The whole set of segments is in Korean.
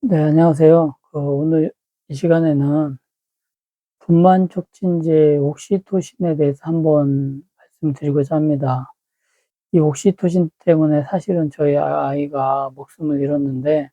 네, 안녕하세요. 오늘 이 시간에는 분만 촉진제 옥시토신에 대해서 한번 말씀드리고자 합니다. 이 옥시토신 때문에 사실은 저희 아이가 목숨을 잃었는데,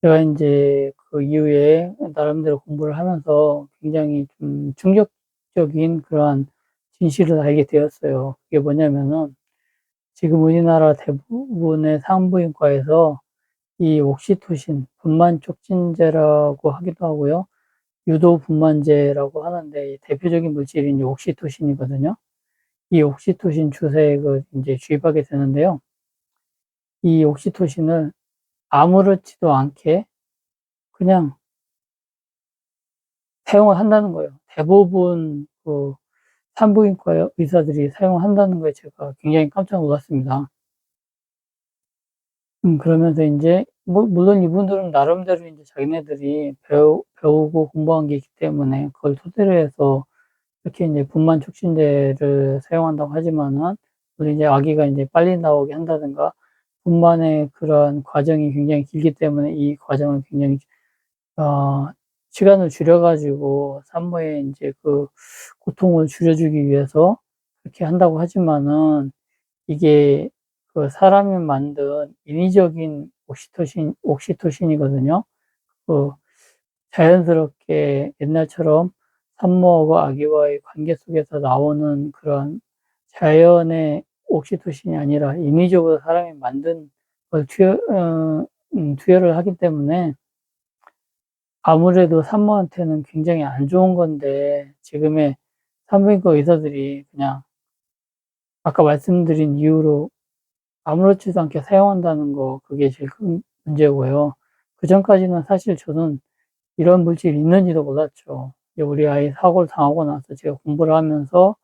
제가 이제 그 이후에 나름대로 공부를 하면서 굉장히 좀 충격적인 그러한 진실을 알게 되었어요. 그게 뭐냐면은, 지금 우리나라 대부분의 산부인과에서 이 옥시토신, 분만 촉진제라고 하기도 하고요. 유도 분만제라고 하는데 대표적인 물질이 이제 옥시토신이거든요. 이 옥시토신 주사액을 이제 주입하게 되는데요. 이 옥시토신을 아무렇지도 않게 그냥 사용을 한다는 거예요. 대부분 산부인과 의사들이 사용을 한다는 거에 제가 굉장히 깜짝 놀랐습니다. 그러면서 이제 뭐 물론 이분들은 나름대로 이제 자기네들이 배우고 공부한 게 있기 때문에 그걸 토대로 해서 이렇게 이제 분만 촉진제를 사용한다고 하지만은, 물론 이제 아기가 이제 빨리 나오게 한다든가, 분만의 그러한 과정이 굉장히 길기 때문에 이 과정을 굉장히, 어, 시간을 줄여가지고 산모의 이제 그 고통을 줄여주기 위해서 그렇게 한다고 하지만은, 이게 그 사람이 만든 인위적인 옥시토신이거든요. 그 자연스럽게 옛날처럼 산모하고 아기와의 관계 속에서 나오는 그런 자연의 옥시토신이 아니라 인위적으로 사람이 만든 걸 투여를 하기 때문에 아무래도 산모한테는 굉장히 안 좋은 건데, 지금의 산부인과 의사들이 그냥 아까 말씀드린 이유로 아무렇지도 않게 사용한다는 거, 그게 제일 큰 문제고요. 그 전까지는 사실 저는 이런 물질이 있는지도 몰랐죠. 우리 아이 사고를 당하고 나서 제가 공부를 하면서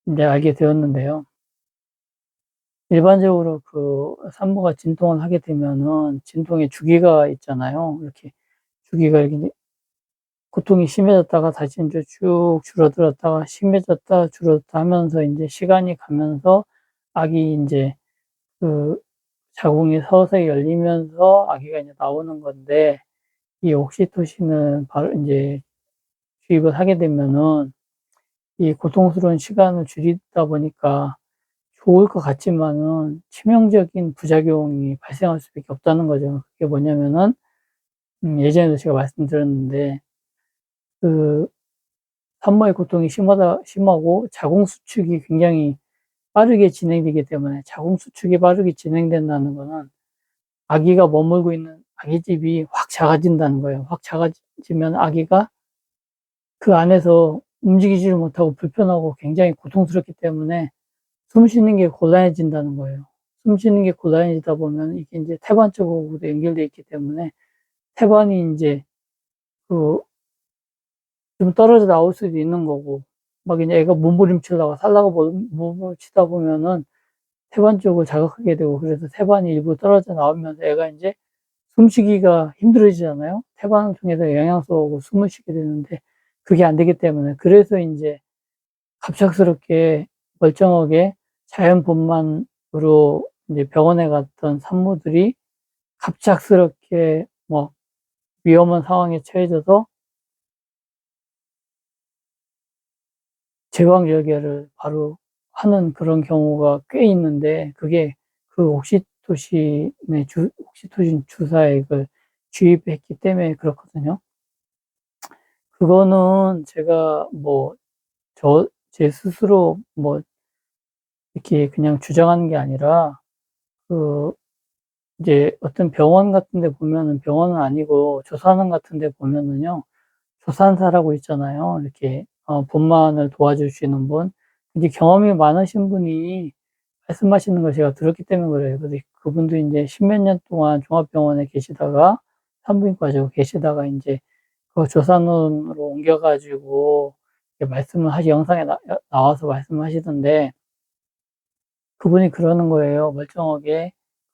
이제 알게 되었는데요. 일반적으로 그 산모가 진통을 하게 되면은 진통의 주기가 있잖아요. 이렇게 주기가 이렇게 고통이 심해졌다가 다시 이제 쭉 줄어들었다가 심해졌다 줄어들었다 하면서 이제 시간이 가면서 아기 이제 그 자궁이 서서히 열리면서 아기가 이제 나오는 건데, 이 옥시토신은 바로 이제 주입을 하게 되면은 이 고통스러운 시간을 줄이다 보니까 좋을 것 같지만은 치명적인 부작용이 발생할 수밖에 없다는 거죠. 그게 뭐냐면은, 예전에도 제가 말씀드렸는데, 그 산모의 고통이 심하고 자궁 수축이 굉장히 빠르게 진행되기 때문에, 자궁 수축이 빠르게 진행된다는 거는 아기가 머물고 있는 아기집이 확 작아진다는 거예요. 확 작아지면 아기가 그 안에서 움직이지를 못하고 불편하고 굉장히 고통스럽기 때문에 숨 쉬는 게 곤란해진다는 거예요. 숨 쉬는 게 곤란해지다 보면 이게 이제 태반 쪽으로도 연결돼 있기 때문에 태반이 이제 그 좀 떨어져 나올 수도 있는 거고, 막 이제 애가 몸부림치다가 살다가 몸부림치다 보면은 태반 쪽을 자극하게 되고, 그래서 태반이 일부 떨어져 나오면서 애가 이제 숨쉬기가 힘들어지잖아요. 태반을 통해서 영양소하고 숨을 쉬게 되는데 그게 안 되기 때문에, 그래서 이제 갑작스럽게 멀쩡하게 자연분만으로 이제 병원에 갔던 산모들이 갑작스럽게 뭐 위험한 상황에 처해져서 제왕절개를 바로 하는 그런 경우가 꽤 있는데, 그게 그 옥시토신 주사액을 주입했기 때문에 그렇거든요. 그거는 제가 뭐 제 스스로 뭐 이렇게 그냥 주장하는 게 아니라, 그 이제 어떤 병원 같은 데 보면은, 병원은 아니고 조산원 같은 데 보면은요, 조산사라고 있잖아요. 이렇게 분만을 도와주시는 분. 이제 경험이 많으신 분이 말씀하시는 걸 제가 들었기 때문에 그래요. 근데 그분도 이제 십몇 년 동안 종합병원에 계시다가, 산부인과죠, 계시다가 이제 그 조산원으로 옮겨 가지고 영상에 나와서 말씀하시던데, 그분이 그러는 거예요. 멀쩡하게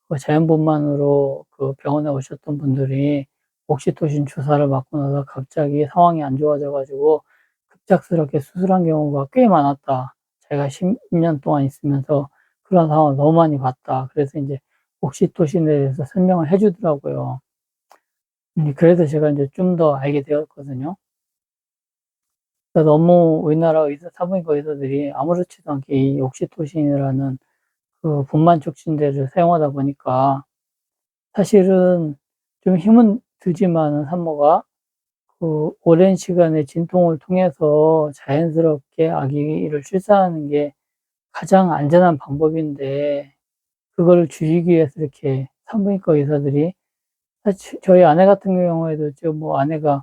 그 자연분만으로 그 병원에 오셨던 분들이 옥시토신 주사를 맞고 나서 갑자기 상황이 안 좋아져 가지고 급작스럽게 수술한 경우가 꽤 많았다. 제가 10년 동안 있으면서 그런 상황을 너무 많이 봤다. 그래서 이제 옥시토신에 대해서 설명을 해 주더라고요. 그래서 제가 이제 좀 더 알게 되었거든요. 그러니까 너무 우리나라 산부인과 의사들이 아무렇지도 않게 이 옥시토신이라는 그 분만 촉진제를 사용하다 보니까 사실은 좀 힘은 들지만은 산모가 그 오랜 시간의 진통을 통해서 자연스럽게 아기를 출산하는 게 가장 안전한 방법인데, 그거를 줄이기 위해서 이렇게 산부인과 의사들이, 사실 저희 아내 같은 경우에도 지금 뭐 아내가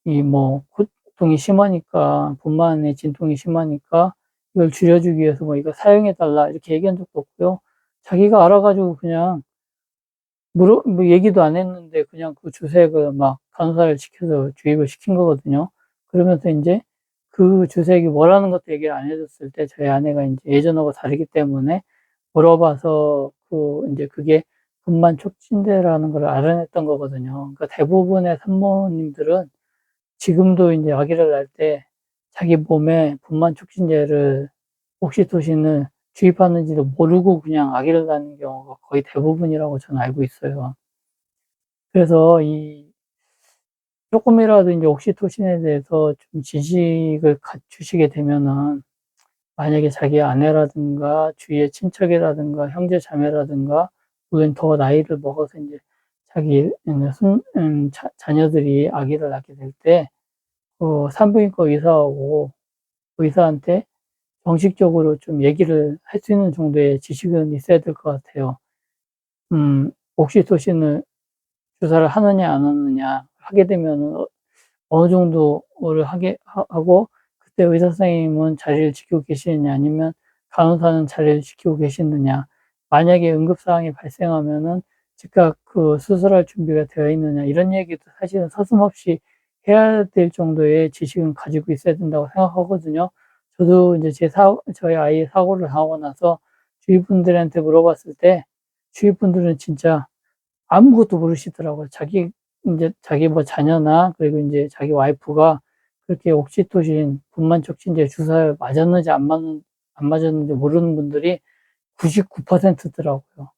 이 뭐 고통이 심하니까, 분만의 진통이 심하니까 이걸 줄여주기 위해서 뭐 이거 사용해 달라 이렇게 얘기한 적도 없고요. 자기가 알아가지고 그냥 뭐 얘기도 안 했는데 그냥 그 주색을 막 간호사를 시켜서 주입을 시킨 거거든요. 그러면서 인제 그 주색이 뭐라는 것도 얘기를 안 해줬을 때 저희 아내가 인제 예전하고 다르기 때문에 물어봐서 인제 그게 분만 촉진제라는 걸 알아냈던 거거든요. 그러니까 대부분의 산모님들은 지금도 인제 아기를 낳을 때 자기 몸에 분만 촉진제를 옥시토신을 주입하는지도 모르고 그냥 아기를 낳는 경우가 거의 대부분이라고 저는 알고 있어요. 그래서 쪼끔이라도 인제 옥시토신에 대해서 좀 지식을 갖추시게 되면은, 만약에 자기 아내라든가 주위의 친척이라든가 형제 자매라든가, 물론 더 나이를 먹어서 인제 자기 자녀들이 아기를 낳게 될 때 산부인과 의사한테 정식적으로 좀 얘기를 할 수 있는 정도의 지식은 있어야 될 것 같아요. 옥시토신을 주사를 하느냐 안 하느냐 하게 되면은 어느 정도를 하고, 그때 의사 선생님은 자리를 지키고 계시느냐 아니면 간호사는 자리를 지키고 계시느냐, 만약에 응급 상황이 발생하면은 즉각 그 수술할 준비가 되어 있느냐, 이런 얘기도 사실은 서슴없이 해야 될 정도의 지식은 가지고 있어야 된다고 생각하거든요. 저도 이제 저희 아이 사고를 당하고 나서 주위 분들한테 물어봤을 때 주위 분들은 진짜 아무것도 모르시더라고요. 자기 뭐 자녀나 그리고 인제 자기 와이프가 그렇게 옥시토신 분만 촉진제 주사를 안 맞았는지 모르는 분들이 99% 더라고요.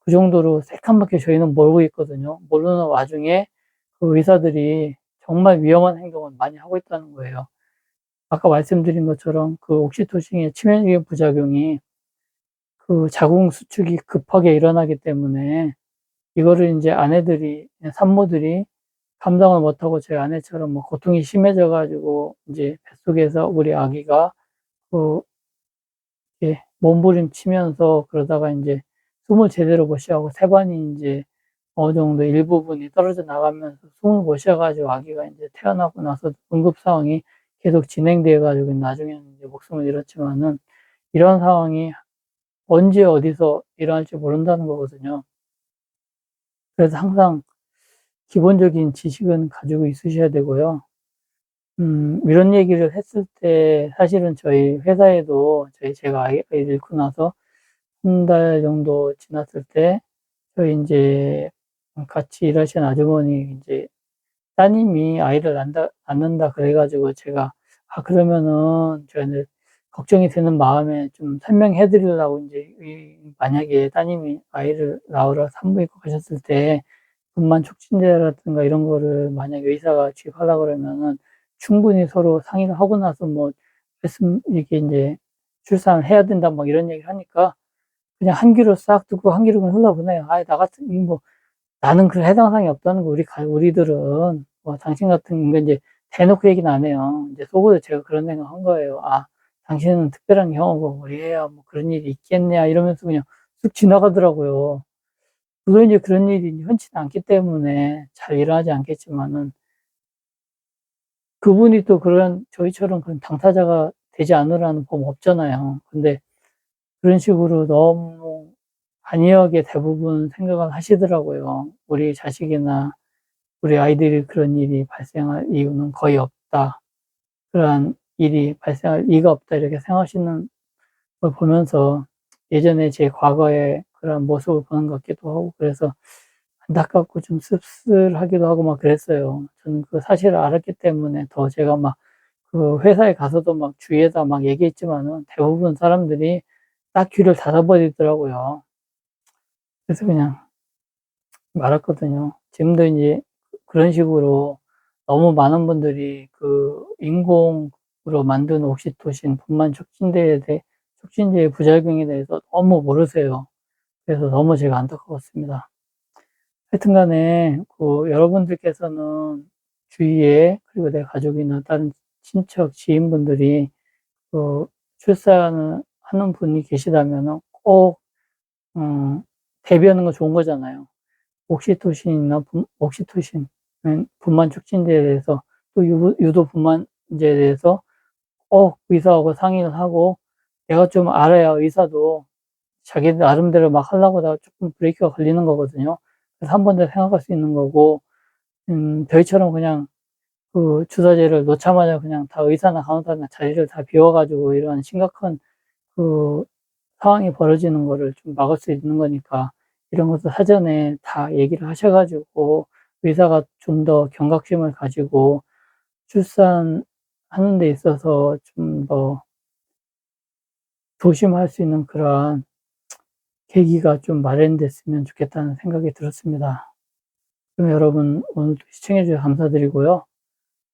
그 정도로 새까맣게 저희는 모르고 있거든요. 모르는 와중에 그 의사들이 정말 위험한 행동을 많이 하고 있다는 거예요. 아까 말씀드린 것처럼 그 옥시토신의 치명적인 부작용이 그 자궁 수축이 급하게 일어나기 때문에, 이거를 인제 산모들이 감당을 못하고 제 아내처럼 뭐 고통이 심해져 가지고 인제 뱃속에서 우리 아기가 그 이렇게 몸부림치면서 그러다가 인제 숨을 제대로 못 쉬어하고 세반이 인제 어느 정도 일부분이 떨어져 나가면서 숨을 못 쉬어 가지고 아기가 인제 태어나고 나서 응급 상황이 계속 진행돼 가지고 나중에는 인제 목숨을 잃었지만은, 이런 상황이 언제 어디서 일어날지 모른다는 거거든요. 그래서 항상 기본적인 지식은 가지고 있으셔야 되고요. 이런 얘기를 했을 때 사실은 저희 회사에도 제가 아이를 잃고 나서 한 달 정도 지났을 때 저희 인제 같이 일하시는 아주머니 인제 따님이 아이를 낳는다 그래 가지고 제가 그러면은 저희는 걱정이 되는 마음에 좀 설명해 드리려고 인제 만약에 따님이 아이를 낳으러 산부인과 가셨을 때 분만 촉진제라든가 이런 거를 만약에 의사가 주입하려 그러면은 충분히 서로 상의를 하고 나서 뭐 이렇게 인제 "출산을 해야 된다." 뭐 이런 얘기를 하니까 그냥 한 귀로 싹 듣고 한 귀로 그냥 흘려보내요. "아이 나 같은 이 뭐 나는 그런 해당 사항이 없다는 거, 우리들은 뭐 당신 같은" 거 인제 대놓고 얘기는 안 해요. 인제 속으로 제가 그런 생각한 거예요. '아 당신은 특별한 경우고 우리 애야 뭐 그런 일이 있겠냐.' 이러면서 그냥 쑥 지나가더라고요. 물론 이제 그런 일이 흔치는 않기 때문에 잘 일어나지 않겠지만은, 그분이 또 그런 저희처럼 그런 당사자가 되지 않으라는 법 없잖아요. 근데 그런 식으로 너무 안이하게 대부분 생각을 하시더라고요. '우리 자식이나 우리 아이들이 그런 일이 발생할 이유는 거의 없다. 그러한 일이 발생할 리가 없다.' 이렇게 생각하시는 걸 보면서 예전에 제 과거의 그런 모습을 보는 것 같기도 하고, 그래서 안타깝고 좀 씁쓸하기도 하고 막 그랬어요. 저는 그 사실을 알았기 때문에 더 제가 막 그 회사에 가서도 막 주위에다 막 얘기했지만은 대부분 사람들이 딱 귀를 닫아 버리더라고요. 그래서 그냥 말았거든요. 지금도 인제 그런 식으로 너무 많은 분들이 그 인공으로 만든 옥시토신 분만 촉진제의 부작용에 대해서 너무 모르세요. 그래서 너무 제가 안타까웠습니다. 하여튼 간에 그 여러분들께서는 주위에, 그리고 내 가족이나 다른 친척, 지인분들이 그 출산을 하는 분이 계시다면은 꼭 대비하는 거 좋은 거잖아요. 옥시토신, 분만 촉진제에 대해서, 또 유도 분만제에 대해서 꼭 의사하고 상의를 하고, 내가 좀 알아야 의사도 자기 나름대로 막 하려고 하다가 조금 브레이크가 걸리는 거거든요. 그래서 한 번 더 생각할 수 있는 거고, 저희처럼 그냥 그 주사제를 놓자마자 그냥 다 의사나 간호사나 자리를 다 비워가지고 이런 심각한 그 상황이 벌어지는 거를 좀 막을 수 있는 거니까, 이런 것도 사전에 다 얘기를 하셔가지고 의사가 좀 더 경각심을 가지고 출산하는 데 있어서 좀 더 조심할 수 있는 그러한 계기가 좀 마련됐으면 좋겠다는 생각이 들었습니다. 그럼 여러분, 오늘도 시청해 주셔서 감사드리고요.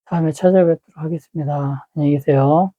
다음에 찾아뵙도록 하겠습니다. 안녕히 계세요.